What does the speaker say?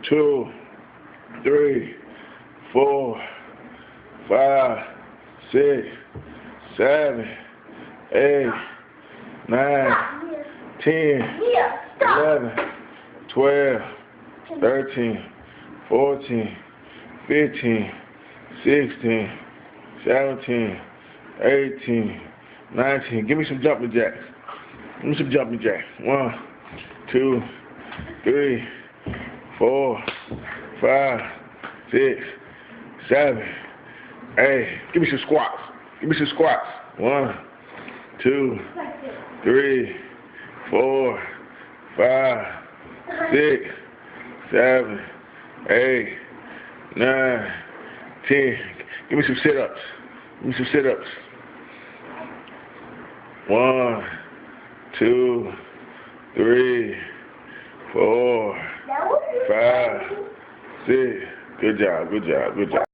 2, 3, 4, 5, 6, 7, 8, 9, 10, 11, 12, 13, 14, 15, 16, 17, 18, 19. Give me some jumping jacks. Give me some jumping jacks. 1, 2, 3, 4, 5, 6, 7, 8. Give me some squats. Give me some squats. 1, 2, 3, 4, 5, 6, 7, 8, 9, 10. Give me some sit-ups. Give me some sit-ups. 1, 2, 3, 4, 5, 6. Good job, good job, good job.